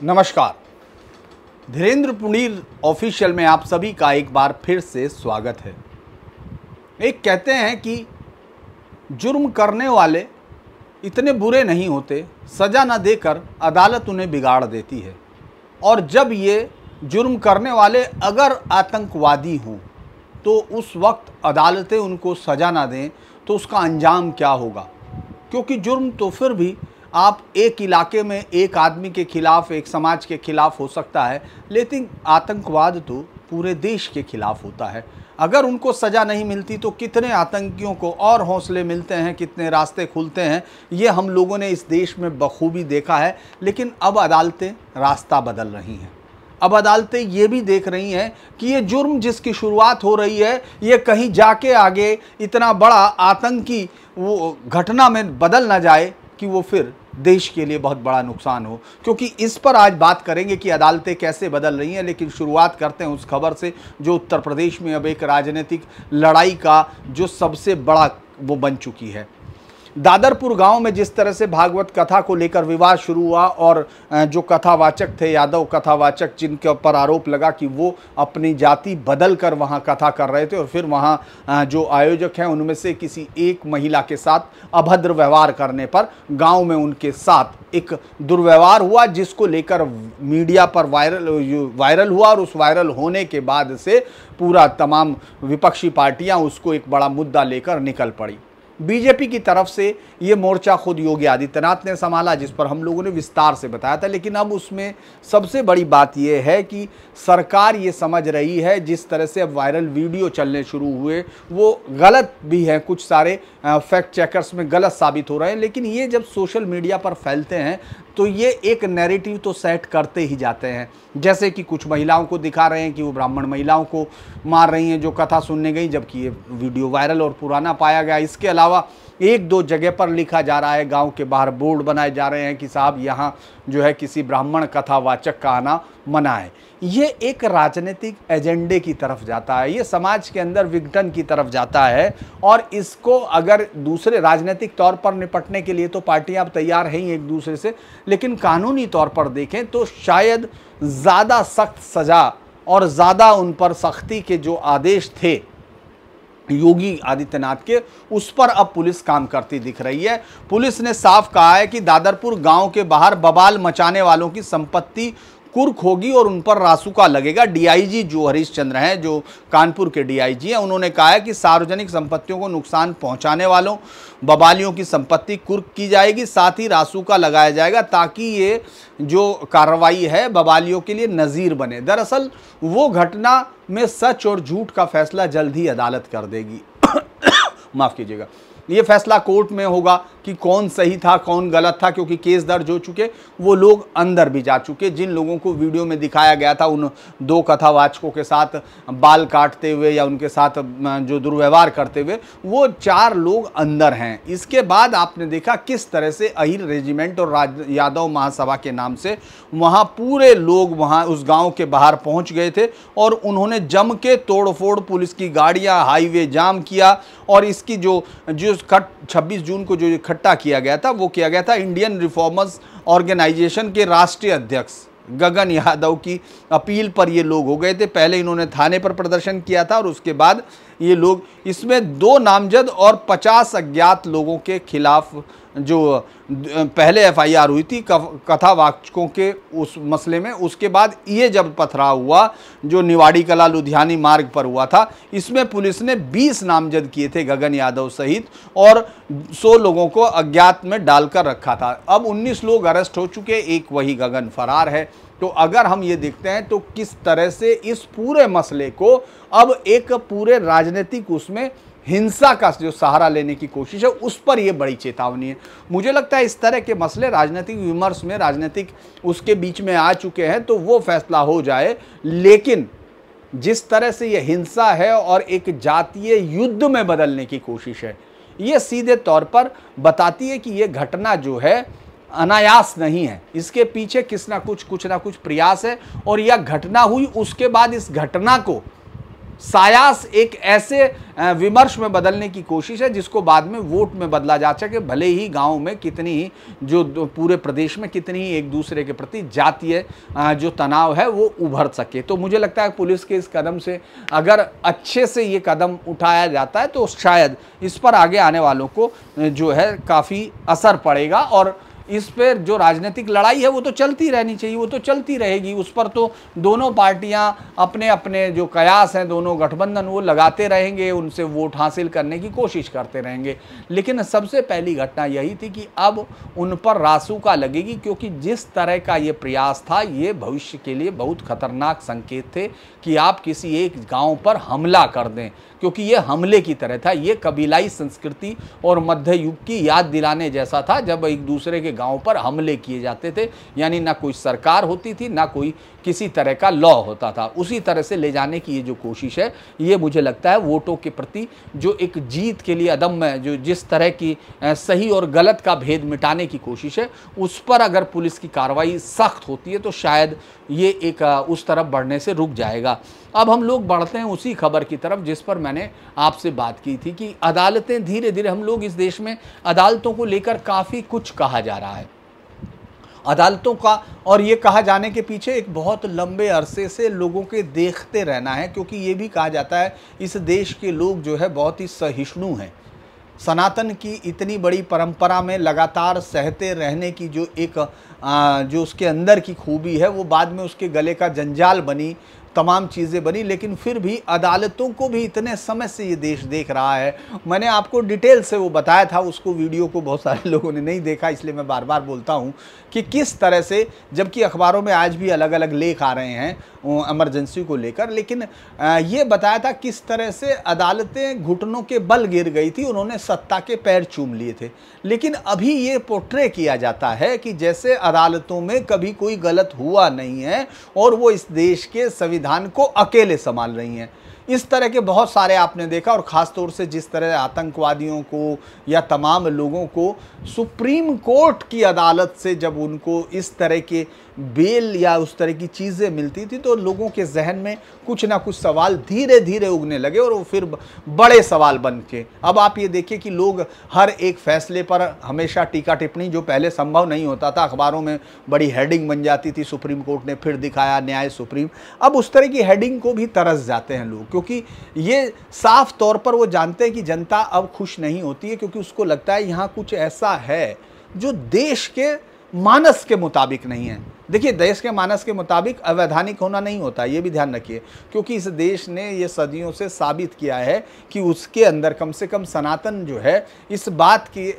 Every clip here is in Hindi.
नमस्कार। धीरेन्द्र पुनीर ऑफिशियल में आप सभी का एक बार फिर से स्वागत है। एक कहते हैं कि जुर्म करने वाले इतने बुरे नहीं होते, सज़ा न देकर अदालत उन्हें बिगाड़ देती है। और जब ये जुर्म करने वाले अगर आतंकवादी हों तो उस वक्त अदालतें उनको सज़ा ना दें तो उसका अंजाम क्या होगा। क्योंकि जुर्म तो फिर भी आप एक इलाके में एक आदमी के खिलाफ, एक समाज के खिलाफ हो सकता है, लेकिन आतंकवाद तो पूरे देश के खिलाफ होता है। अगर उनको सज़ा नहीं मिलती तो कितने आतंकियों को और हौसले मिलते हैं, कितने रास्ते खुलते हैं, ये हम लोगों ने इस देश में बखूबी देखा है। लेकिन अब अदालतें रास्ता बदल रही हैं। अब अदालतें ये भी देख रही हैं कि ये जुर्म जिसकी शुरुआत हो रही है, ये कहीं जाके आगे इतना बड़ा आतंकी वो घटना में बदल ना जाए कि वो फिर देश के लिए बहुत बड़ा नुकसान हो। क्योंकि इस पर आज बात करेंगे कि अदालतें कैसे बदल रही हैं। लेकिन शुरुआत करते हैं उस खबर से जो उत्तर प्रदेश में अब एक राजनीतिक लड़ाई का जो सबसे बड़ा वो बन चुकी है। दादरपुर गांव में जिस तरह से भागवत कथा को लेकर विवाद शुरू हुआ और जो कथावाचक थे, यादव कथावाचक, जिनके ऊपर आरोप लगा कि वो अपनी जाति बदल कर वहां कथा कर रहे थे और फिर वहां जो आयोजक हैं उनमें से किसी एक महिला के साथ अभद्र व्यवहार करने पर गांव में उनके साथ एक दुर्व्यवहार हुआ, जिसको लेकर मीडिया पर वायरल हुआ। और उस वायरल होने के बाद से पूरा तमाम विपक्षी पार्टियां उसको एक बड़ा मुद्दा लेकर निकल पड़ी। बीजेपी की तरफ से ये मोर्चा खुद योगी आदित्यनाथ ने संभाला, जिस पर हम लोगों ने विस्तार से बताया था। लेकिन अब उसमें सबसे बड़ी बात यह है कि सरकार ये समझ रही है, जिस तरह से अब वायरल वीडियो चलने शुरू हुए वो गलत भी हैं, कुछ सारे फैक्ट चेकर्स में गलत साबित हो रहे हैं। लेकिन ये जब सोशल मीडिया पर फैलते हैं तो ये एक नैरेटिव तो सेट करते ही जाते हैं। जैसे कि कुछ महिलाओं को दिखा रहे हैं कि वो ब्राह्मण महिलाओं को मार रही हैं जो कथा सुनने गई, जबकि ये वीडियो वायरल और पुराना पाया गया। इसके अलावा एक दो जगह पर लिखा जा रहा है, गांव के बाहर बोर्ड बनाए जा रहे हैं कि साहब यहाँ जो है किसी ब्राह्मण कथावाचक का आना मना है। ये एक राजनीतिक एजेंडे की तरफ जाता है, ये समाज के अंदर विघटन की तरफ जाता है। और इसको अगर दूसरे राजनीतिक तौर पर निपटने के लिए तो पार्टियां अब तैयार हैं ही एक दूसरे से, लेकिन कानूनी तौर पर देखें तो शायद ज़्यादा सख्त सज़ा और ज़्यादा उन पर सख्ती के जो आदेश थे योगी आदित्यनाथ के, उस पर अब पुलिस काम करती दिख रही है। पुलिस ने साफ कहा है कि दादरपुर गांव के बाहर बवाल मचाने वालों की संपत्ति कुर्क होगी और उन पर रासुका लगेगा। डीआईजी जो हरीश चंद्र हैं, जो कानपुर के डीआईजी हैं, उन्होंने कहा है कि सार्वजनिक संपत्तियों को नुकसान पहुंचाने वालों बवालियों की संपत्ति कुर्क की जाएगी, साथ ही रासुका लगाया जाएगा ताकि ये जो कार्रवाई है बवालियों के लिए नज़ीर बने। दरअसल वो घटना में सच और झूठ का फैसला जल्द ही अदालत कर देगी। माफ़ कीजिएगा, ये फैसला कोर्ट में होगा कि कौन सही था कौन गलत था, क्योंकि केस दर्ज हो चुके, वो लोग अंदर भी जा चुके। जिन लोगों को वीडियो में दिखाया गया था उन दो कथावाचकों के साथ बाल काटते हुए या उनके साथ जो दुर्व्यवहार करते हुए, वो 4 लोग अंदर हैं। इसके बाद आपने देखा किस तरह से अहिर रेजिमेंट और यादव महासभा के नाम से वहाँ पूरे लोग वहाँ उस गाँव के बाहर पहुँच गए थे और उन्होंने जम के तोड़फोड़, पुलिस की गाड़ियाँ, हाईवे जाम किया। और इसकी जो 26 जून को जो इकट्ठा किया गया था वो किया गया था इंडियन रिफॉर्मर्स ऑर्गेनाइजेशन के राष्ट्रीय अध्यक्ष गगन यादव की अपील पर ये लोग हो गए थे। पहले इन्होंने थाने पर प्रदर्शन किया था और उसके बाद ये लोग, इसमें 2 नामजद और 50 अज्ञात लोगों के खिलाफ जो पहले एफआईआर हुई थी कथावाचकों के उस मसले में, उसके बाद ये जब पथराव हुआ जो निवाड़ी कला लुधियानी मार्ग पर हुआ था, इसमें पुलिस ने 20 नामजद किए थे गगन यादव सहित और 100 लोगों को अज्ञात में डालकर रखा था। अब 19 लोग अरेस्ट हो चुके, एक वही गगन फरार है। तो अगर हम ये देखते हैं तो किस तरह से इस पूरे मसले को अब एक पूरे राजनीतिक उसमें हिंसा का जो सहारा लेने की कोशिश है, उस पर यह बड़ी चेतावनी है। मुझे लगता है इस तरह के मसले राजनीतिक विमर्श में, राजनीतिक उसके बीच में आ चुके हैं तो वो फैसला हो जाए। लेकिन जिस तरह से यह हिंसा है और एक जातीय युद्ध में बदलने की कोशिश है, ये सीधे तौर पर बताती है कि यह घटना जो है अनायास नहीं है, इसके पीछे कुछ ना कुछ प्रयास है। और यह घटना हुई, उसके बाद इस घटना को सायास एक ऐसे विमर्श में बदलने की कोशिश है जिसको बाद में वोट में बदला जा सके, भले ही गांव में कितनी ही जो पूरे प्रदेश में कितनी ही एक दूसरे के प्रति जातीय जो तनाव है वो उभर सके। तो मुझे लगता है पुलिस के इस कदम से अगर अच्छे से ये कदम उठाया जाता है तो शायद इस पर आगे आने वालों को जो है काफ़ी असर पड़ेगा, और इस पर जो राजनीतिक लड़ाई है वो तो चलती रहनी चाहिए, वो तो चलती रहेगी। उस पर तो दोनों पार्टियां अपने अपने जो कयास हैं, दोनों गठबंधन वो लगाते रहेंगे, उनसे वोट हासिल करने की कोशिश करते रहेंगे। लेकिन सबसे पहली घटना यही थी कि अब उन पर रासुका लगेगी, क्योंकि जिस तरह का ये प्रयास था ये भविष्य के लिए बहुत खतरनाक संकेत थे कि आप किसी एक गाँव पर हमला कर दें, क्योंकि ये हमले की तरह था। ये कबीलाई संस्कृति और मध्य युग की याद दिलाने जैसा था, जब एक दूसरे के गांव पर हमले किए जाते थे, यानी ना कोई सरकार होती थी ना कोई किसी तरह का लॉ होता था। उसी तरह से ले जाने की ये जो कोशिश है, ये मुझे लगता है वोटों के प्रति जो एक जीत के लिए अदम्य जो जिस तरह की सही और गलत का भेद मिटाने की कोशिश है, उस पर अगर पुलिस की कार्रवाई सख्त होती है तो शायद ये एक उस तरफ बढ़ने से रुक जाएगा। अब हम लोग बढ़ते हैं उसी खबर की तरफ जिस पर मैंने आपसे बात की थी कि अदालतें धीरे धीरे, हम लोग इस देश में अदालतों को लेकर काफ़ी कुछ कहा जा रहा है। अदालतों का, और ये कहा जाने के पीछे एक बहुत लंबे अरसे से लोगों के देखते रहना है, क्योंकि ये भी कहा जाता है इस देश के लोग जो है बहुत ही सहिष्णु हैं। सनातन की इतनी बड़ी परंपरा में लगातार सहते रहने की जो एक जो उसके अंदर की खूबी है वो बाद में उसके गले का जंजाल बनी, तमाम चीज़ें बनी। लेकिन फिर भी अदालतों को भी इतने समय से ये देश देख रहा है। मैंने आपको डिटेल से वो बताया था, उसको वीडियो को बहुत सारे लोगों ने नहीं देखा, इसलिए मैं बार बार बोलता हूँ कि किस तरह से, जबकि अखबारों में आज भी अलग अलग लेख आ रहे हैं इमरजेंसी को लेकर, लेकिन ये बताया था किस तरह से अदालतें घुटनों के बल गिर गई थी, उन्होंने सत्ता के पैर चूम लिए थे। लेकिन अभी ये पोर्ट्रे किया जाता है कि जैसे अदालतों में कभी कोई गलत हुआ नहीं है और वो इस देश के संविधान को अकेले संभाल रही हैं। इस तरह के बहुत सारे आपने देखा, और ख़ास तौर से जिस तरह आतंकवादियों को या तमाम लोगों को सुप्रीम कोर्ट की अदालत से जब उनको इस तरह के बेल या उस तरह की चीज़ें मिलती थी तो लोगों के जहन में कुछ ना कुछ सवाल धीरे धीरे उगने लगे, और वो फिर बड़े सवाल बन के अब आप ये देखिए कि लोग हर एक फैसले पर हमेशा टीका टिप्पणी, जो पहले संभव नहीं होता था, अखबारों में बड़ी हेडिंग बन जाती थी, सुप्रीम कोर्ट ने फिर दिखाया न्याय सुप्रीम, अब उस तरह की हेडिंग को भी तरस जाते हैं लोग, क्योंकि ये साफ तौर पर वो जानते हैं कि जनता अब खुश नहीं होती है, क्योंकि उसको लगता है यहाँ कुछ ऐसा है जो देश के मानस के मुताबिक नहीं है। देखिए, देश के मानस के मुताबिक अवैधानिक होना नहीं होता, ये भी ध्यान रखिए, क्योंकि इस देश ने ये सदियों से साबित किया है कि उसके अंदर कम से कम सनातन जो है इस बात की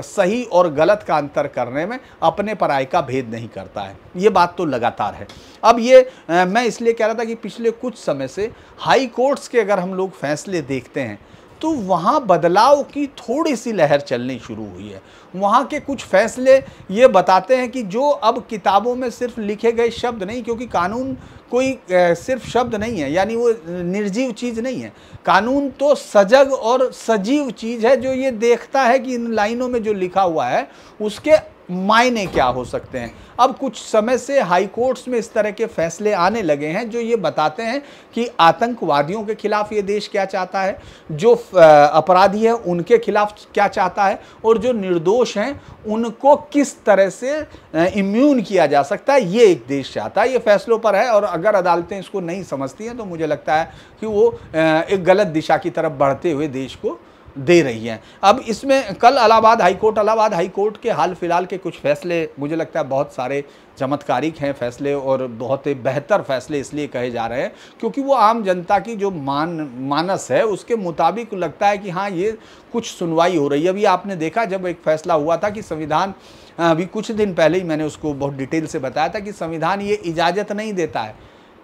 सही और गलत का अंतर करने में अपने पराये का भेद नहीं करता है। ये बात तो लगातार है। अब ये मैं इसलिए कह रहा था कि पिछले कुछ समय से हाई कोर्ट्स के अगर हम लोग फैसले देखते हैं तो वहाँ बदलाव की थोड़ी सी लहर चलनी शुरू हुई है। वहाँ के कुछ फैसले ये बताते हैं कि जो अब किताबों में सिर्फ लिखे गए शब्द नहीं, क्योंकि कानून कोई सिर्फ शब्द नहीं है, यानी वो निर्जीव चीज़ नहीं है। कानून तो सजग और सजीव चीज़ है, जो ये देखता है कि इन लाइनों में जो लिखा हुआ है उसके मायने क्या हो सकते हैं। अब कुछ समय से हाई कोर्ट्स में इस तरह के फैसले आने लगे हैं जो ये बताते हैं कि आतंकवादियों के खिलाफ ये देश क्या चाहता है, जो अपराधी है उनके खिलाफ क्या चाहता है, और जो निर्दोष हैं उनको किस तरह से इम्यून किया जा सकता है, ये एक देश चाहता है। ये फैसलों पर है, और अगर अदालतें इसको नहीं समझती हैं तो मुझे लगता है कि वो एक गलत दिशा की तरफ बढ़ते हुए देश को दे रही हैं। अब इसमें कल इलाहाबाद हाई कोर्ट के हाल फिलहाल के कुछ फैसले मुझे लगता है बहुत सारे चमत्कारिक हैं फैसले, और बहुत ही बेहतर फैसले इसलिए कहे जा रहे हैं क्योंकि वो आम जनता की जो मानस है उसके मुताबिक लगता है कि हाँ, ये कुछ सुनवाई हो रही है। अभी आपने देखा जब एक फैसला हुआ था कि संविधान, अभी कुछ दिन पहले ही मैंने उसको बहुत डिटेल से बताया था कि संविधान ये इजाज़त नहीं देता है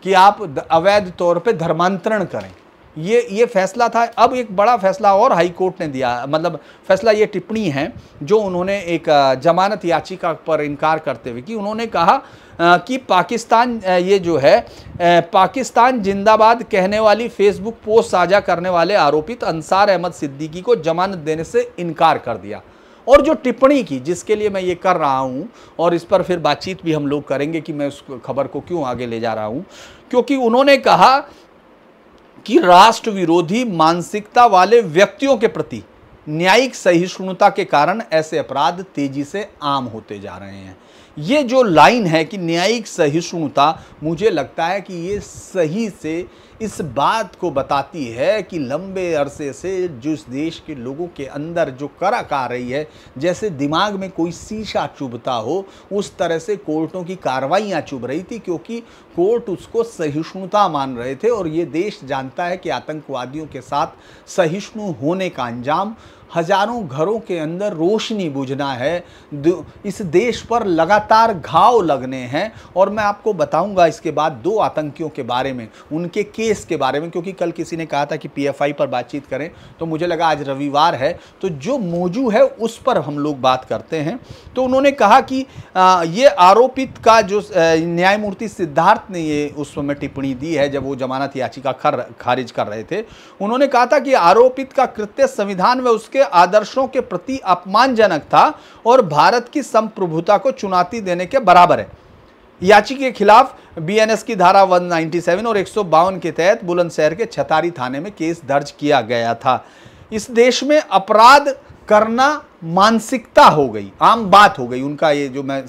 कि आप अवैध तौर पर धर्मांतरण करें। ये फैसला था। अब एक बड़ा फैसला और हाई कोर्ट ने दिया, मतलब फैसला, ये टिप्पणी है जो उन्होंने एक जमानत याचिका पर इनकार करते हुए कि उन्होंने कहा कि पाकिस्तान, ये जो है पाकिस्तान जिंदाबाद कहने वाली फेसबुक पोस्ट साझा करने वाले आरोपित अंसार अहमद सिद्दीकी को जमानत देने से इनकार कर दिया। और जो टिप्पणी की, जिसके लिए मैं ये कर रहा हूँ, और इस पर फिर बातचीत भी हम लोग करेंगे कि मैं उस खबर को क्यों आगे ले जा रहा हूँ, क्योंकि उन्होंने कहा कि राष्ट्र विरोधी मानसिकता वाले व्यक्तियों के प्रति न्यायिक सहिष्णुता के कारण ऐसे अपराध तेजी से आम होते जा रहे हैं। ये जो लाइन है कि न्यायिक सहिष्णुता, मुझे लगता है कि ये सही से इस बात को बताती है कि लंबे अरसे से जिस देश के लोगों के अंदर जो करक आ रही है, जैसे दिमाग में कोई शीशा चुभता हो, उस तरह से कोर्टों की कार्रवाइयाँ चुभ रही थी, क्योंकि कोर्ट उसको सहिष्णुता मान रहे थे। और ये देश जानता है कि आतंकवादियों के साथ सहिष्णु होने का अंजाम हजारों घरों के अंदर रोशनी बुझना है, इस देश पर लगातार घाव लगने हैं। और मैं आपको बताऊंगा इसके बाद 2 आतंकियों के बारे में, उनके केस के बारे में, क्योंकि कल किसी ने कहा था कि पीएफआई पर बातचीत करें, तो मुझे लगा आज रविवार है तो जो मौजू है उस पर हम लोग बात करते हैं। तो उन्होंने कहा कि ये आरोपित का जो न्यायमूर्ति सिद्धार्थ ने ये उस समय टिप्पणी दी है जब वो जमानत याचिका खारिज कर रहे थे। उन्होंने कहा था कि आरोपित का कृत्य संविधान व उसके आदर्शों के प्रति अपमानजनक था और भारत की संप्रभुता को चुनौती देने के बराबर है। याचिका के खिलाफ बीएनएस की धारा 197 और 152 के तहत बुलंदशहर के छतारी थाने में केस दर्ज किया गया था। इस देश में अपराध करना मानसिकता हो गई, आम बात हो गई। उनका ये जो मैं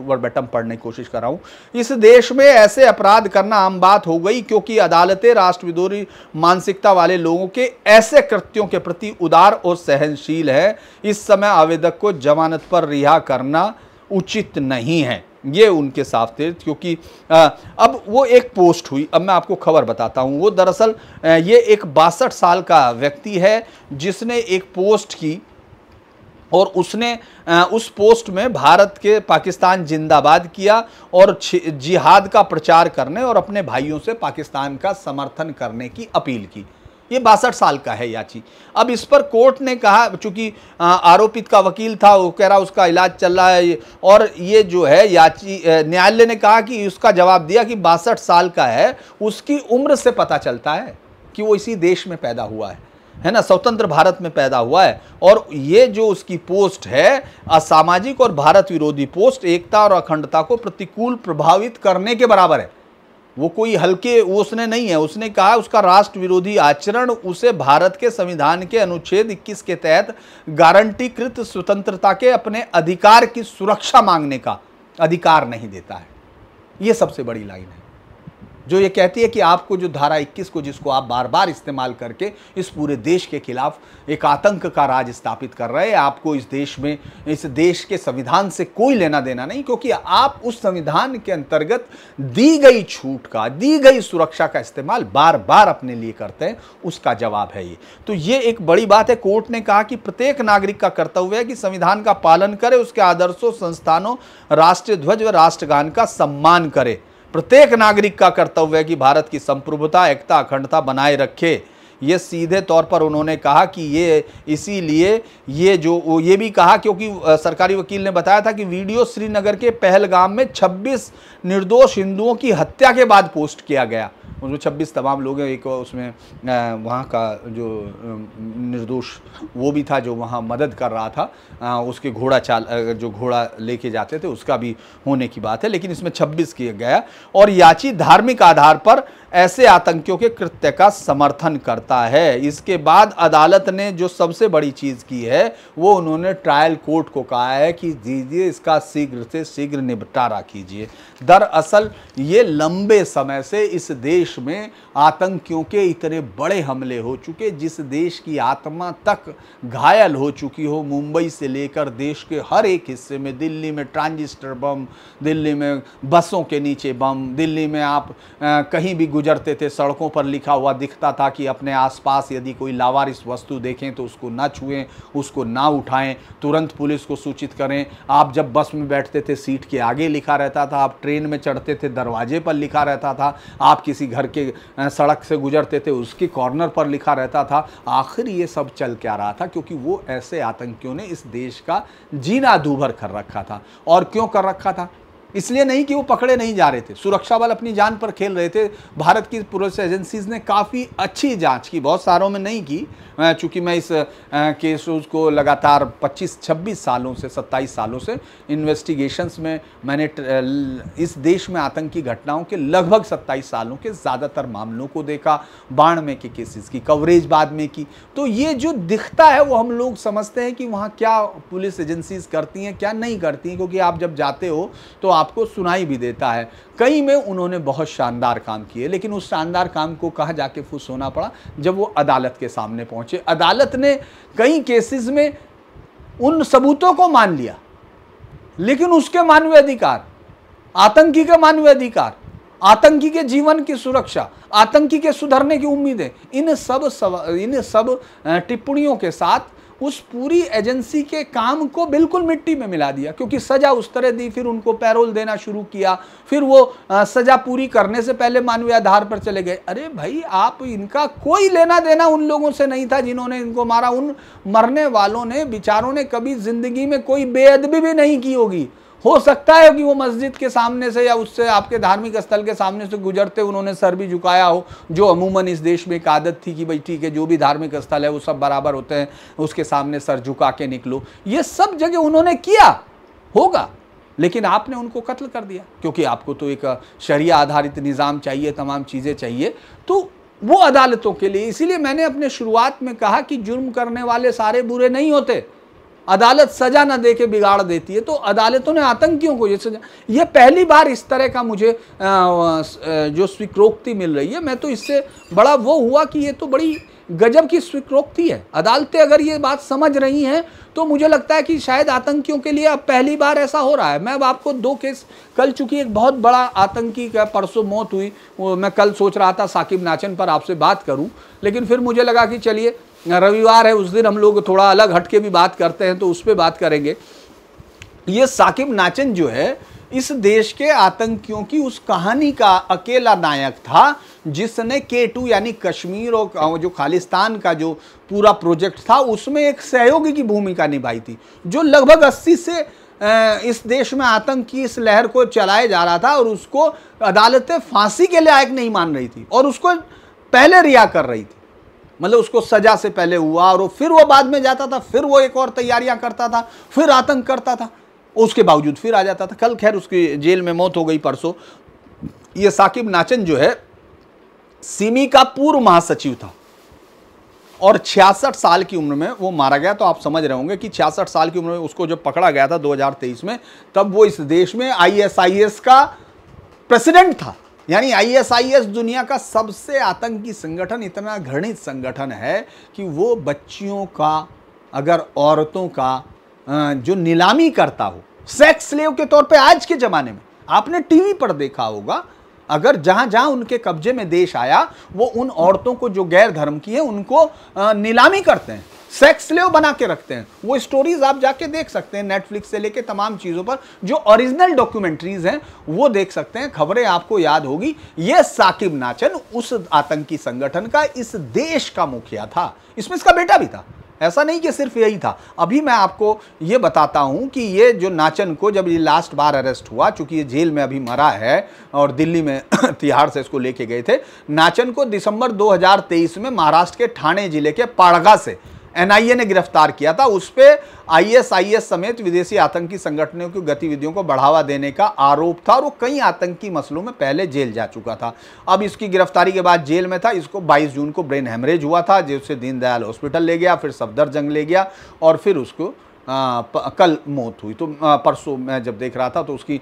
वर्बेटम पढ़ने की कोशिश कर रहा हूं, इस देश में ऐसे अपराध करना आम बात हो गई क्योंकि अदालतें राष्ट्रविरोधी मानसिकता वाले लोगों के ऐसे कृत्यों के प्रति उदार और सहनशील है। इस समय आवेदक को जमानत पर रिहा करना उचित नहीं है। ये उनके साफ थे, क्योंकि अब वो एक पोस्ट हुई। अब मैं आपको खबर बताता हूं। वो दरअसल ये एक 62 साल का व्यक्ति है जिसने एक पोस्ट की और उसने उस पोस्ट में भारत के पाकिस्तान जिंदाबाद किया और जिहाद का प्रचार करने और अपने भाइयों से पाकिस्तान का समर्थन करने की अपील की। ये 62 साल का है याची। अब इस पर कोर्ट ने कहा, चूंकि आरोपित का वकील था, वो कह रहा उसका इलाज चल रहा है, और ये जो है याची न्यायालय ने कहा कि उसका जवाब दिया कि 62 साल का है, उसकी उम्र से पता चलता है कि वो इसी देश में पैदा हुआ है ना, स्वतंत्र भारत में पैदा हुआ है। और ये जो उसकी पोस्ट है असामाजिक और भारत विरोधी पोस्ट, एकता और अखंडता को प्रतिकूल प्रभावित करने के बराबर है। वो कोई हल्के उसने नहीं है। उसने कहा उसका राष्ट्र विरोधी आचरण उसे भारत के संविधान के अनुच्छेद 21 के तहत गारंटीकृत स्वतंत्रता के अपने अधिकार की सुरक्षा मांगने का अधिकार नहीं देता है। ये सबसे बड़ी लाइन है जो ये कहती है कि आपको जो धारा 21 को, जिसको आप बार बार इस्तेमाल करके इस पूरे देश के खिलाफ एक आतंक का राज स्थापित कर रहे हैं, आपको इस देश में, इस देश के संविधान से कोई लेना देना नहीं, क्योंकि आप उस संविधान के अंतर्गत दी गई छूट का, दी गई सुरक्षा का इस्तेमाल बार बार अपने लिए करते हैं। उसका जवाब है ये। तो ये एक बड़ी बात है। कोर्ट ने कहा कि प्रत्येक नागरिक का कर्तव्य है कि संविधान का पालन करे, उसके आदर्शों, संस्थानों, राष्ट्रीय ध्वज व राष्ट्रगान का सम्मान करे। प्रत्येक नागरिक का कर्तव्य है कि भारत की संप्रभुता, एकता, अखंडता बनाए रखे। ये सीधे तौर पर उन्होंने कहा कि ये इसीलिए ये भी कहा क्योंकि सरकारी वकील ने बताया था कि वीडियो श्रीनगर के पहलगाम में 26 निर्दोष हिंदुओं की हत्या के बाद पोस्ट किया गया। उसमें 26 तमाम लोग हैं, एक उसमें वहाँ का जो निर्दोष वो भी था जो वहाँ मदद कर रहा था, उसके जो घोड़ा लेके जाते थे उसका भी होने की बात है, लेकिन इसमें 26 किया गया। और याची धार्मिक आधार पर ऐसे आतंकियों के कृत्य का समर्थन करता है। इसके बाद अदालत ने जो सबसे बड़ी चीज़ की है वो उन्होंने ट्रायल कोर्ट को कहा है कि दीजिए इसका शीघ्र से शीघ्र निपटारा कीजिए। दरअसल ये लंबे समय से इस देश में आतंकियों के इतने बड़े हमले हो चुके, जिस देश की आत्मा तक घायल हो चुकी हो, मुंबई से लेकर देश के हर एक हिस्से में, दिल्ली में ट्रांजिस्टर बम, दिल्ली में बसों के नीचे बम, दिल्ली में आप कहीं भी गुजरते थे सड़कों पर लिखा हुआ दिखता था कि अपने आसपास यदि कोई लावारिस वस्तु देखें तो उसको ना छुएं, उसको ना उठाएं, तुरंत पुलिस को सूचित करें। आप जब बस में बैठते थे सीट के आगे लिखा रहता था, आप ट्रेन में चढ़ते थे दरवाजे पर लिखा रहता था, आप किसी घर के सड़क से गुजरते थे उसके कॉर्नर पर लिखा रहता था। आखिर ये सब चल क्या रहा था? क्योंकि वो ऐसे आतंकियों ने इस देश का जीना दूभर कर रखा था। और क्यों कर रखा था? इसलिए नहीं कि वो पकड़े नहीं जा रहे थे, सुरक्षा बल अपनी जान पर खेल रहे थे। भारत की पुलिस एजेंसीज ने काफ़ी अच्छी जांच की, बहुत सारों में नहीं की, चूंकि मैं इस केस को लगातार 25-26 सालों से 27 सालों से इन्वेस्टिगेशंस में मैंने इस देश में आतंकी घटनाओं के लगभग 27 सालों के ज़्यादातर मामलों को देखा, बाढ़ में के केसेस की कवरेज बाद में की। तो ये जो दिखता है वो हम लोग समझते हैं कि वहाँ क्या पुलिस एजेंसीज करती हैं क्या नहीं करती हैं, क्योंकि आप जब जाते हो तो आपको सुनाई भी देता है। कई में उन्होंने बहुत शानदार काम किए, लेकिन उस शानदार काम को कहाँ जाके फुस होना पड़ा, जब वो अदालत के सामने पहुंचे। अदालत ने कई केसेस में उन सबूतों को मान लिया, लेकिन उसके मानवीय अधिकार, आतंकी के मानवीय अधिकार, आतंकी के जीवन की सुरक्षा, आतंकी के सुधरने की उम्मीदें, इन सब टिप्पणियों के साथ उस पूरी एजेंसी के काम को बिल्कुल मिट्टी में मिला दिया, क्योंकि सजा उस तरह दी, फिर उनको पैरोल देना शुरू किया, फिर वो सजा पूरी करने से पहले मानवीय आधार पर चले गए। अरे भाई, आप इनका कोई लेना देना उन लोगों से नहीं था जिन्होंने इनको मारा। उन मरने वालों ने, बेचारों ने कभी जिंदगी में कोई बेअदबी भी नहीं की होगी। हो सकता है कि वो मस्जिद के सामने से या उससे आपके धार्मिक स्थल के सामने से गुजरते उन्होंने सर भी झुकाया हो, जो अमूमन इस देश में एक आदत थी कि भाई ठीक है, जो भी धार्मिक स्थल है वो सब बराबर होते हैं, उसके सामने सर झुका के निकलो। ये सब जगह उन्होंने किया होगा, लेकिन आपने उनको कत्ल कर दिया, क्योंकि आपको तो एक शरिया आधारित निज़ाम चाहिए, तमाम चीज़ें चाहिए, तो वो अदालतों के लिए। इसीलिए मैंने अपने शुरुआत में कहा कि जुर्म करने वाले सारे बुरे नहीं होते, अदालत सजा न दे के बिगाड़ देती है। तो अदालतों ने आतंकियों को ये सजा, ये पहली बार इस तरह का मुझे जो स्वीकृति मिल रही है, मैं तो इससे बड़ा वो हुआ कि ये तो बड़ी गजब की स्वीकृति है। अदालतें अगर ये बात समझ रही हैं तो मुझे लगता है कि शायद आतंकियों के लिए अब पहली बार ऐसा हो रहा है। मैं अब आपको 2 केस, कल चूंकि एक बहुत बड़ा आतंकी का परसों मौत हुई, मैं कल सोच रहा था साकिब नाचन पर आपसे बात करूं, लेकिन फिर मुझे लगा कि चलिए रविवार है, उस दिन हम लोग थोड़ा अलग हटके भी बात करते हैं, तो उस पर बात करेंगे। ये साकिब नाचन जो है, इस देश के आतंकियों की उस कहानी का अकेला नायक था जिसने K2 यानी कश्मीर और जो खालिस्तान का जो पूरा प्रोजेक्ट था उसमें एक सहयोगी की भूमिका निभाई थी, जो लगभग 80 से इस देश में आतंक की इस लहर को चलाया जा रहा था, और उसको अदालतें फांसी के लायक नहीं मान रही थी और उसको पहले रिहा कर रही थी। मतलब उसको सजा से पहले हुआ और फिर वो बाद में जाता था, फिर वो एक और तैयारियां करता था, फिर आतंक करता था, उसके बावजूद फिर आ जाता था। कल खैर उसकी जेल में मौत हो गई परसों। ये साकिब नाचन जो है सिमी का पूर्व महासचिव था और 66 साल की उम्र में वो मारा गया। तो आप समझ रहे होंगे कि 66 साल की उम्र में उसको जब पकड़ा गया था 2023 में, तब वो इस देश में ISIS का प्रेसिडेंट था। यानी ISIS दुनिया का सबसे आतंकी संगठन, इतना घृणित संगठन है कि वो बच्चियों का, अगर औरतों का जो नीलामी करता हो, सेक्स स्लेव के तौर पे आज के ज़माने में, आपने टीवी पर देखा होगा, अगर जहां जहां उनके कब्जे में देश आया, वो उन औरतों को जो गैर धर्म की हैं उनको नीलामी करते हैं, सेक्स स्लेव बना के रखते हैं। वो स्टोरीज आप जाके देख सकते हैं, नेटफ्लिक्स से लेके तमाम चीज़ों पर जो ओरिजिनल डॉक्यूमेंट्रीज हैं वो देख सकते हैं, खबरें आपको याद होगी। ये साकिब नाचन उस आतंकी संगठन का इस देश का मुखिया था, इसमें इसका बेटा भी था, ऐसा नहीं कि सिर्फ यही था। अभी मैं आपको ये बताता हूं कि ये जो नाचन को जब ये लास्ट बार अरेस्ट हुआ, चूंकि ये जेल में अभी मरा है और दिल्ली में तिहाड़ से इसको लेके गए थे, नाचन को दिसंबर 2023 में महाराष्ट्र के ठाणे जिले के पाड़गा से NIA ने गिरफ्तार किया था। उस पर ISIS समेत विदेशी आतंकी संगठनों की गतिविधियों को बढ़ावा देने का आरोप था और वो कई आतंकी मसलों में पहले जेल जा चुका था। अब इसकी गिरफ्तारी के बाद जेल में था। इसको 22 जून को ब्रेन हेमरेज हुआ था, जिससे दीनदयाल हॉस्पिटल ले गया, फिर सफदरजंग ले गया और फिर उसको कल मौत हुई। तो परसों मैं जब देख रहा था तो उसकी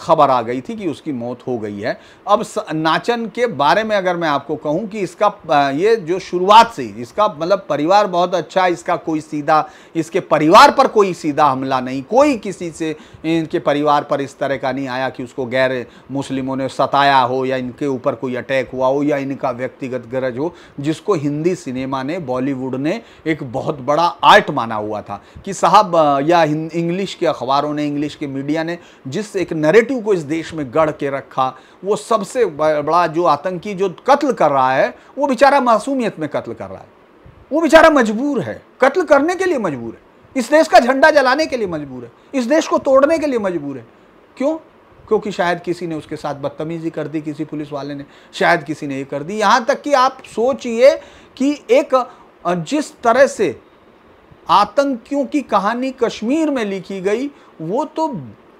खबर आ गई थी कि उसकी मौत हो गई है। अब नाचन के बारे में अगर मैं आपको कहूं कि इसका ये जो शुरुआत से इसका मतलब परिवार बहुत अच्छा, इसका कोई सीधा, इसके परिवार पर कोई सीधा हमला नहीं, कोई किसी से इनके परिवार पर इस तरह का नहीं आया कि उसको गैर मुस्लिमों ने सताया हो या इनके ऊपर कोई अटैक हुआ हो या इनका व्यक्तिगत गरज हो, जिसको हिंदी सिनेमा ने, बॉलीवुड ने एक बहुत बड़ा आर्ट माना हुआ था कि साहब या इंग्लिश के अखबारों ने, इंग्लिश के मीडिया ने जिस एक नैरेटिव को इस देश में गढ़ के रखा, वो सबसे बड़ा जो आतंकी जो कत्ल कर रहा है वो बेचारा मासूमियत में कत्ल कर रहा है, वो बेचारा मजबूर है, कत्ल करने के लिए मजबूर है, इस देश का झंडा जलाने के लिए मजबूर है, इस देश को तोड़ने के लिए मजबूर है। क्यों? क्योंकि शायद किसी ने उसके साथ बदतमीजी कर दी, किसी पुलिस वाले ने, शायद किसी ने ये कर दी। यहाँ तक कि आप सोचिए कि एक जिस तरह से आतंकियों की कहानी कश्मीर में लिखी गई, वो तो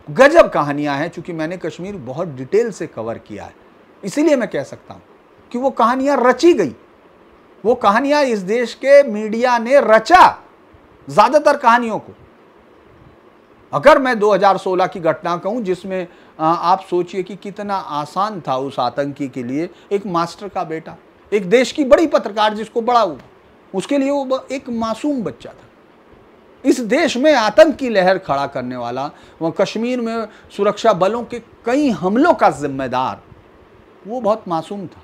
गजब कहानियां हैं। चूंकि मैंने कश्मीर बहुत डिटेल से कवर किया है, इसीलिए मैं कह सकता हूं कि वो कहानियां रची गई, वो कहानियां इस देश के मीडिया ने रचा ज्यादातर कहानियों को। अगर मैं 2016 की घटना कहूं, जिसमें आप सोचिए कि कितना आसान था उस आतंकी के लिए, एक मास्टर का बेटा, एक देश की बड़ी पत्रकार जिसको बड़ा हुआ, उसके लिए वो एक मासूम बच्चा था। इस देश में आतंक की लहर खड़ा करने वाला, वह कश्मीर में सुरक्षा बलों के कई हमलों का जिम्मेदार, वो बहुत मासूम था।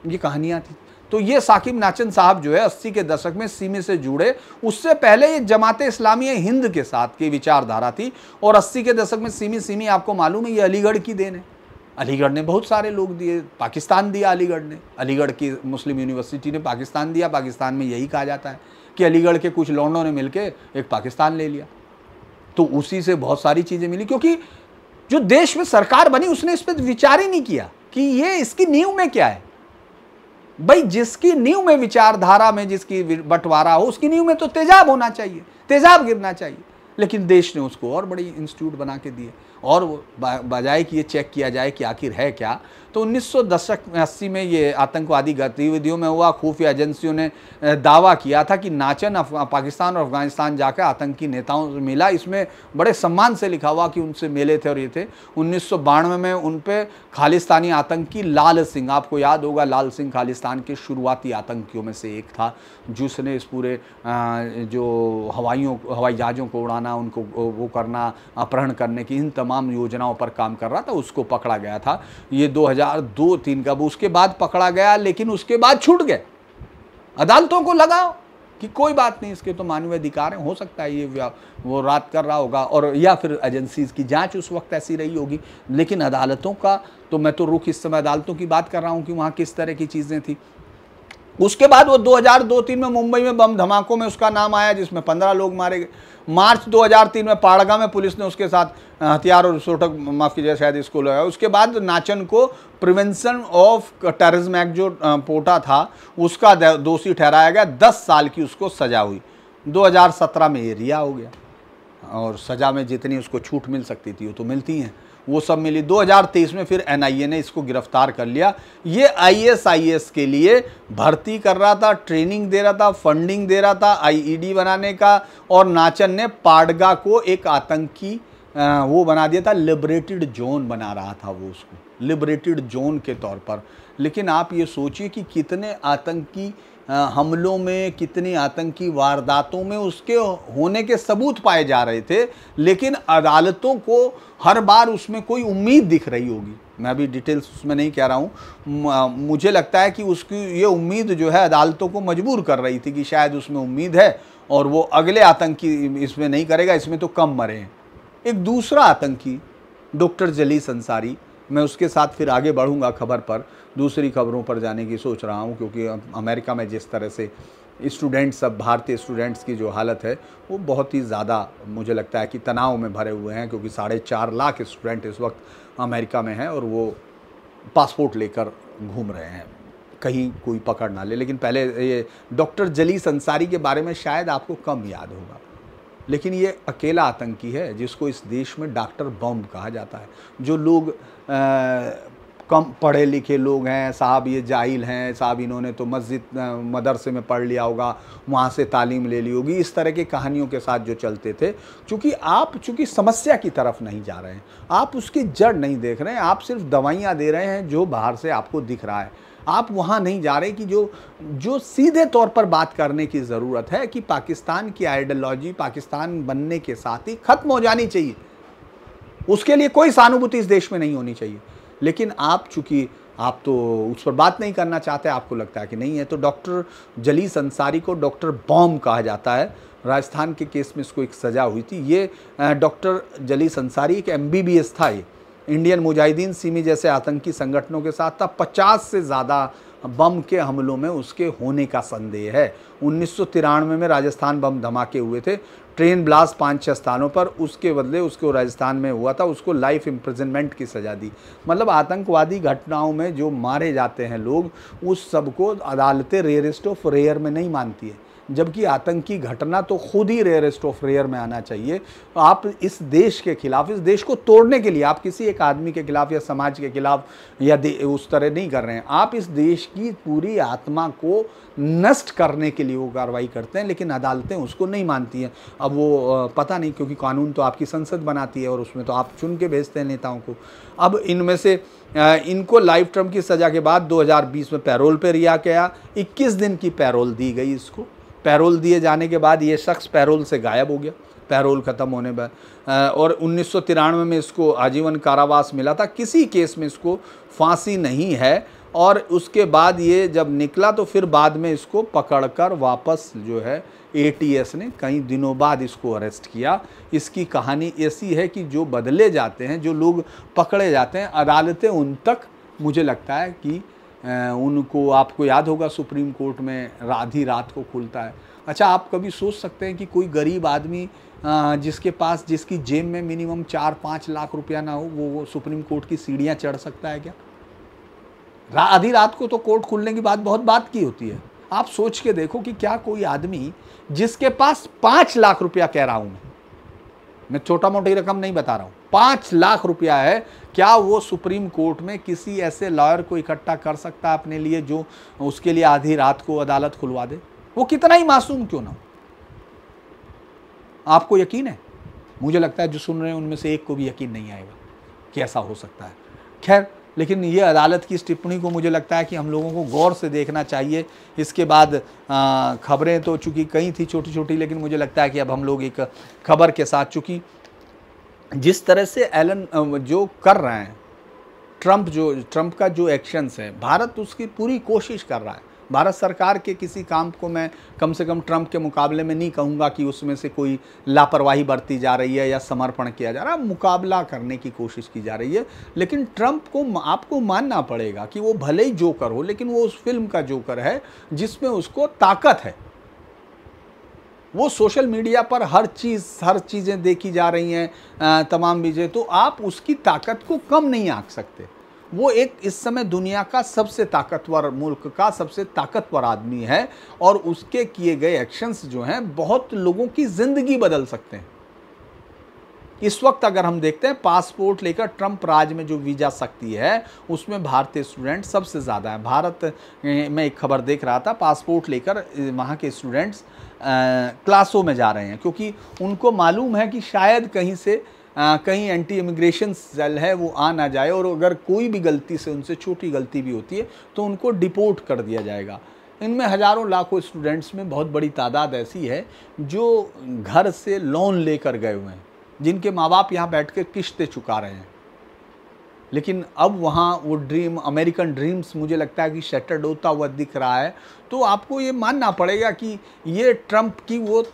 ये कहानियां थी। तो ये साकिब नाचन साहब जो है 80 के दशक में सिमी से जुड़े, उससे पहले ये जमाते इस्लामी हिंद के साथ की विचारधारा थी। और 80 के दशक में सिमी आपको मालूम है ये अलीगढ़ की देन है। अलीगढ़ ने बहुत सारे लोग दिए, पाकिस्तान दिया अलीगढ़ ने, अलीगढ़ की मुस्लिम यूनिवर्सिटी ने पाकिस्तान दिया। पाकिस्तान में यही कहा जाता है कि अलीगढ़ के कुछ लौंडों ने मिलकर एक पाकिस्तान ले लिया। तो उसी से बहुत सारी चीज़ें मिली, क्योंकि जो देश में सरकार बनी उसने इस पर विचार ही नहीं किया कि ये इसकी नींव में क्या है। भाई जिसकी नींव में विचारधारा में जिसकी बंटवारा हो, उसकी नींव में तो तेजाब होना चाहिए, तेजाब गिरना चाहिए। लेकिन देश ने उसको और बड़ी इंस्टीट्यूट बना के दिए, और बजाय कि ये चेक किया जाए कि आखिर है क्या। तो 1980 में ये आतंकवादी गतिविधियों में हुआ। खुफिया एजेंसियों ने दावा किया था कि नाचन पाकिस्तान और अफगानिस्तान जाकर आतंकी नेताओं से मिला। इसमें बड़े सम्मान से लिखा हुआ कि उनसे मिले थे और ये थे। 1992 में उन पर खालिस्तानी आतंकी लाल सिंह, आपको याद होगा लाल सिंह खालिस्तान के शुरुआती आतंकियों में से एक था, जिसने इस पूरे जो हवाई जहाज़ों को उड़ाना, उनको वो करना, अपहरण करने की इन तमाम योजनाओं पर काम कर रहा था, उसको पकड़ा गया था। ये 2002-3 का, उसके बाद पकड़ा गया, लेकिन उसके बाद छूट गए। अदालतों को लगाओ कि कोई बात नहीं, इसके तो मानवीय अधिकार हैं, हो सकता है ये वो रात कर रहा होगा, और या फिर एजेंसीज की जांच उस वक्त ऐसी रही होगी। लेकिन अदालतों का तो मैं तो रुख इस समय अदालतों की बात कर रहा हूं कि वहां किस तरह की चीजें थी। उसके बाद वो 2002-3 में मुंबई में बम धमाकों में उसका नाम आया, जिसमें 15 लोग मारे गए। मार्च 2003 में पाड़गा में पुलिस ने उसके साथ हथियार और विस्फोटक, माफ कीजिए शायद इसको लगाया। उसके बाद नाचन को प्रिवेंशन ऑफ टेररिज्म एक्ट जो पोटा था उसका दोषी ठहराया गया, 10 साल की उसको सजा हुई। 2017 में ये रिहा हो गया, और सजा में जितनी उसको छूट मिल सकती थी वो तो मिलती हैं, वो सब मिली। 2023 में फिर एनआईए ने इसको गिरफ्तार कर लिया। ये आईएसआईएस के लिए भर्ती कर रहा था, ट्रेनिंग दे रहा था, फंडिंग दे रहा था आईईडी बनाने का। और नाचन ने पाड़गा को एक आतंकी वो बना दिया था, लिबरेटेड जोन बना रहा था वो उसको, लिबरेटेड जोन के तौर पर। लेकिन आप ये सोचिए कि कितने आतंकी हमलों में, कितनी आतंकी वारदातों में उसके होने के सबूत पाए जा रहे थे, लेकिन अदालतों को हर बार उसमें कोई उम्मीद दिख रही होगी। मैं अभी डिटेल्स उसमें नहीं कह रहा हूँ, मुझे लगता है कि उसकी ये उम्मीद जो है अदालतों को मजबूर कर रही थी कि शायद उसमें उम्मीद है और वो अगले आतंकी इसमें नहीं करेगा, इसमें तो कम मरे हैं। एक दूसरा आतंकी डॉक्टर जलीस अंसारी, मैं उसके साथ फिर आगे बढ़ूंगा खबर पर, दूसरी खबरों पर जाने की सोच रहा हूं, क्योंकि अमेरिका में जिस तरह से स्टूडेंट्स, अब भारतीय स्टूडेंट्स की जो हालत है वो बहुत ही ज़्यादा मुझे लगता है कि तनाव में भरे हुए हैं, क्योंकि 4.5 लाख स्टूडेंट इस वक्त अमेरिका में हैं और वो पासपोर्ट लेकर घूम रहे हैं, कहीं कोई पकड़ ना ले। लेकिन पहले ये डॉक्टर जलीस अंसारी के बारे में शायद आपको कम याद होगा, लेकिन ये अकेला आतंकी है जिसको इस देश में डॉक्टर बम कहा जाता है। जो लोग कम पढ़े लिखे लोग हैं, साहब ये जाहिल हैं, साहब इन्होंने तो मस्जिद मदरसे में पढ़ लिया होगा, वहाँ से तालीम ले ली होगी, इस तरह की कहानियों के साथ जो चलते थे। चूँकि समस्या की तरफ नहीं जा रहे हैं, आप उसकी जड़ नहीं देख रहे हैं, आप सिर्फ दवाइयाँ दे रहे हैं जो बाहर से आपको दिख रहा है। आप वहाँ नहीं जा रहे कि जो सीधे तौर पर बात करने की ज़रूरत है कि पाकिस्तान की आइडियोलॉजी पाकिस्तान बनने के साथ ही ख़त्म हो जानी चाहिए, उसके लिए कोई सहानुभूति इस देश में नहीं होनी चाहिए। लेकिन आप चूँकि आप तो उस पर बात नहीं करना चाहते, आपको लगता है कि नहीं है। तो डॉक्टर जलीस अंसारी को डॉक्टर बॉम्ब कहा जाता है। राजस्थान के केस में इसको एक सज़ा हुई थी। ये डॉक्टर जलीस अंसारी एक MBBS था, ये इंडियन मुजाहिदीन सिमी जैसे आतंकी संगठनों के साथ था। 50 से ज़्यादा बम के हमलों में उसके होने का संदेह है। 1993 में राजस्थान बम धमाके हुए थे। ट्रेन ब्लास्ट 5-6 स्थानों पर, उसके बदले उसको राजस्थान में हुआ था, उसको लाइफ इम्प्रिजनमेंट की सज़ा दी। मतलब आतंकवादी घटनाओं में जो मारे जाते हैं लोग, उस सब को अदालतें रेयरेस्ट ऑफ रेयर में नहीं मानती है, जबकि आतंकी घटना तो खुद ही रेयरेस्ट ऑफ रेयर में आना चाहिए। आप इस देश के खिलाफ, इस देश को तोड़ने के लिए, आप किसी एक आदमी के खिलाफ या समाज के खिलाफ या उस तरह नहीं कर रहे हैं, आप इस देश की पूरी आत्मा को नष्ट करने के लिए वो कार्रवाई करते हैं, लेकिन अदालतें उसको नहीं मानती हैं। अब वो पता नहीं, क्योंकि कानून तो आपकी संसद बनाती है और उसमें तो आप चुन के भेजते हैं नेताओं को। अब इनमें से इनको लाइफ टर्म की सज़ा के बाद 2020 में पैरोल पे रिहा किया, 21 दिन की पैरोल दी गई इसको। पैरोल दिए जाने के बाद ये शख्स पैरोल से गायब हो गया, पैरोल ख़त्म होने पर, और 1993 में इसको आजीवन कारावास मिला था। किसी केस में इसको फांसी नहीं है, और उसके बाद ये जब निकला तो फिर बाद में इसको पकड़कर वापस जो है ATS ने कई दिनों बाद इसको अरेस्ट किया। इसकी कहानी ऐसी है कि जो बदले जाते हैं, जो लोग पकड़े जाते हैं, अदालतें उन तक, मुझे लगता है कि उनको, आपको याद होगा सुप्रीम कोर्ट में आधी रात को खुलता है। अच्छा, आप कभी सोच सकते हैं कि कोई गरीब आदमी जिसके पास, जिसकी जेब में मिनिमम 4-5 लाख रुपया ना हो, वो सुप्रीम कोर्ट की सीढ़ियाँ चढ़ सकता है क्या? आधी रात को तो कोर्ट खुलने की बात बात की होती है। आप सोच के देखो कि क्या कोई आदमी जिसके पास 5 लाख रुपया, कह रहा हूं मैं छोटा मोटी रकम नहीं बता रहा हूं, 5 लाख रुपया है, क्या वो सुप्रीम कोर्ट में किसी ऐसे लॉयर को इकट्ठा कर सकता है अपने लिए जो उसके लिए आधी रात को अदालत खुलवा दे? वो कितना ही मासूम क्यों ना हो। आपको यकीन है? मुझे लगता है जो सुन रहे हैं उनमें से एक को भी यकीन नहीं आएगा कि ऐसा हो सकता है। खैर, लेकिन ये अदालत की इस टिप्पणी को मुझे लगता है कि हम लोगों को गौर से देखना चाहिए। इसके बाद खबरें तो चूँकि कई थी छोटी छोटी, लेकिन मुझे लगता है कि अब हम लोग एक खबर के साथ, चूँकि जिस तरह से एलन जो कर रहे हैं, ट्रंप का जो एक्शंस है, भारत उसकी पूरी कोशिश कर रहा है। भारत सरकार के किसी काम को मैं कम से कम ट्रंप के मुकाबले में नहीं कहूँगा कि उसमें से कोई लापरवाही बरती जा रही है या समर्पण किया जा रहा है। मुकाबला करने की कोशिश की जा रही है, लेकिन ट्रंप को आपको मानना पड़ेगा कि वो भले ही जोकर हो, लेकिन वो उस फिल्म का जोकर है जिसमें उसको ताकत है। वो सोशल मीडिया पर हर चीज़ें देखी जा रही हैं, तमाम चीज़ें, तो आप उसकी ताकत को कम नहीं आंक सकते। वो एक इस समय दुनिया का सबसे ताकतवर, मुल्क का सबसे ताकतवर आदमी है, और उसके किए गए एक्शंस जो हैं बहुत लोगों की ज़िंदगी बदल सकते हैं। इस वक्त अगर हम देखते हैं, पासपोर्ट लेकर ट्रंप राज में जो वीज़ा सख्ती है, उसमें भारतीय स्टूडेंट सबसे ज़्यादा है। भारत में एक खबर देख रहा था, पासपोर्ट लेकर वहाँ के स्टूडेंट्स क्लासों में जा रहे हैं, क्योंकि उनको मालूम है कि शायद कहीं से कहीं एंटी इमिग्रेशन सेल है वो आ ना जाए, और अगर कोई भी गलती से, उनसे छोटी गलती भी होती है तो उनको डिपोर्ट कर दिया जाएगा। इनमें हज़ारों लाखों स्टूडेंट्स में बहुत बड़ी तादाद ऐसी है जो घर से लोन लेकर गए हुए हैं, जिनके माँ बाप यहाँ बैठ के किश्तें चुका रहे हैं, लेकिन अब वहाँ वो ड्रीम, अमेरिकन ड्रीम्स, मुझे लगता है कि शटर्ड होता हुआ दिख रहा है। तो आपको ये मानना पड़ेगा कि ये ट्रंप की वो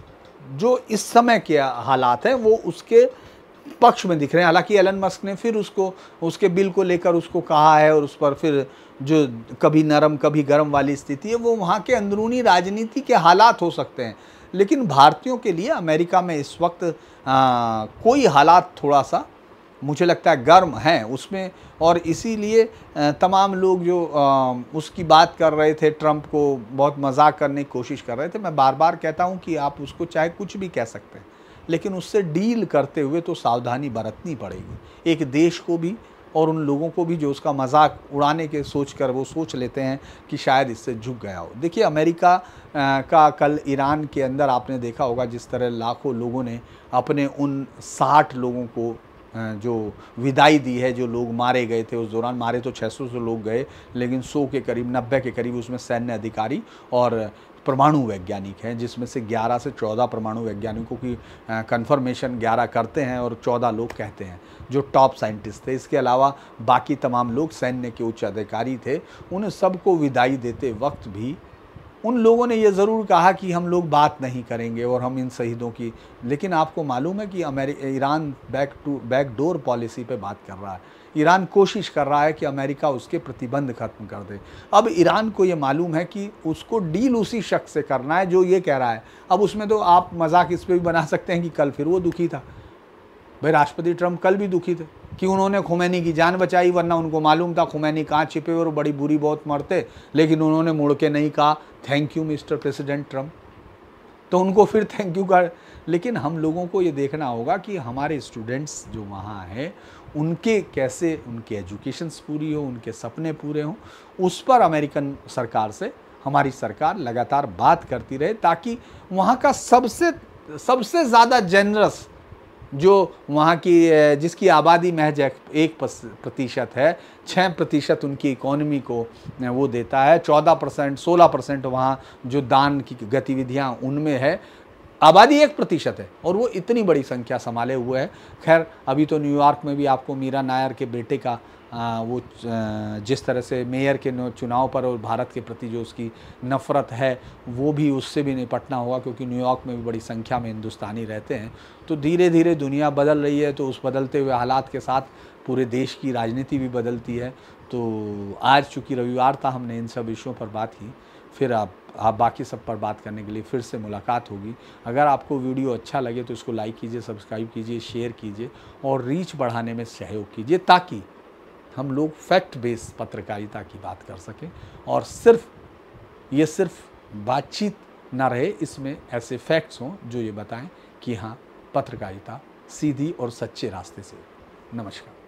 जो इस समय के हालात हैं वो उसके पक्ष में दिख रहे हैं। हालांकि एलन मस्क ने फिर उसके बिल को लेकर उसको कहा है, और उस पर फिर जो कभी नरम कभी गर्म वाली स्थिति है, वो वहाँ के अंदरूनी राजनीति के हालात हो सकते हैं। लेकिन भारतीयों के लिए अमेरिका में इस वक्त कोई हालात थोड़ा सा, मुझे लगता है, गर्म हैं उसमें, और इसीलिए तमाम लोग जो उसकी बात कर रहे थे, ट्रंप को बहुत मजाक करने की कोशिश कर रहे थे। मैं बार बार कहता हूं कि आप उसको चाहे कुछ भी कह सकते हैं, लेकिन उससे डील करते हुए तो सावधानी बरतनी पड़ेगी, एक देश को भी और उन लोगों को भी जो उसका मजाक उड़ाने के सोचकर वो सोच लेते हैं कि शायद इससे झुक गया हो। देखिए, अमेरिका का कल ईरान के अंदर आपने देखा होगा जिस तरह लाखों लोगों ने अपने उन 60 लोगों को जो विदाई दी है, जो लोग मारे गए थे उस दौरान। मारे तो 600 से लोग गए, लेकिन 100 के करीब, 90 के करीब उसमें सैन्य अधिकारी और परमाणु वैज्ञानिक हैं, जिसमें से 11 से 14 परमाणु वैज्ञानिकों की कंफर्मेशन 11 करते हैं और 14 लोग कहते हैं जो टॉप साइंटिस्ट थे। इसके अलावा बाकी तमाम लोग सैन्य के उच्च अधिकारी थे। उन सबको विदाई देते वक्त भी उन लोगों ने ये ज़रूर कहा कि हम लोग बात नहीं करेंगे और हम इन शहीदों की, लेकिन आपको मालूम है कि ईरान बैकडोर पॉलिसी पे बात कर रहा है। ईरान कोशिश कर रहा है कि अमेरिका उसके प्रतिबंध खत्म कर दे। अब ईरान को ये मालूम है कि उसको डील उसी शख्स से करना है जो ये कह रहा है। अब उसमें तो आप मजाक इस पर भी बना सकते हैं कि कल फिर वो दुखी था। भाई राष्ट्रपति ट्रंप कल भी दुखी थे कि उन्होंने खुमैनी की जान बचाई, वरना उनको मालूम था खुमैनी कहाँ छिपे और बड़ी बुरी बहुत मरते, लेकिन उन्होंने मुड़ के नहीं कहा thank you mister president Trump, तो उनको फिर थैंक यू कर। लेकिन हम लोगों को ये देखना होगा कि हमारे स्टूडेंट्स जो वहाँ हैं उनके कैसे उनके एजुकेशंस पूरी हो, उनके सपने पूरे हों, उस पर अमेरिकन सरकार से हमारी सरकार लगातार बात करती रहे, ताकि वहाँ का सबसे ज़्यादा जेनरस जो वहाँ की जिसकी आबादी महज 1% है, 6% उनकी इकोनॉमी को वो देता है, 14% 16% वहाँ जो दान की गतिविधियाँ उनमें है, आबादी 1% है और वो इतनी बड़ी संख्या संभाले हुए है। खैर अभी तो न्यूयॉर्क में भी आपको मीरा नायर के बेटे का वो जिस तरह से मेयर के चुनाव पर और भारत के प्रति जो उसकी नफ़रत है वो भी उससे भी निपटना होगा, क्योंकि न्यूयॉर्क में भी बड़ी संख्या में हिंदुस्तानी रहते हैं। तो धीरे धीरे दुनिया बदल रही है, तो उस बदलते हुए हालात के साथ पूरे देश की राजनीति भी बदलती है। तो आज चूँकि रविवार था, हमने इन सब विषयों पर बात की, फिर आप बाकी सब पर बात करने के लिए फिर से मुलाकात होगी। अगर आपको वीडियो अच्छा लगे तो इसको लाइक कीजिए, सब्सक्राइब कीजिए, शेयर कीजिए और रीच बढ़ाने में सहयोग कीजिए, ताकि हम लोग फैक्ट बेस्ड पत्रकारिता की बात कर सकें और सिर्फ बातचीत ना रहे, इसमें ऐसे फैक्ट्स हों जो ये बताएं कि हाँ पत्रकारिता सीधी और सच्चे रास्ते से। नमस्कार।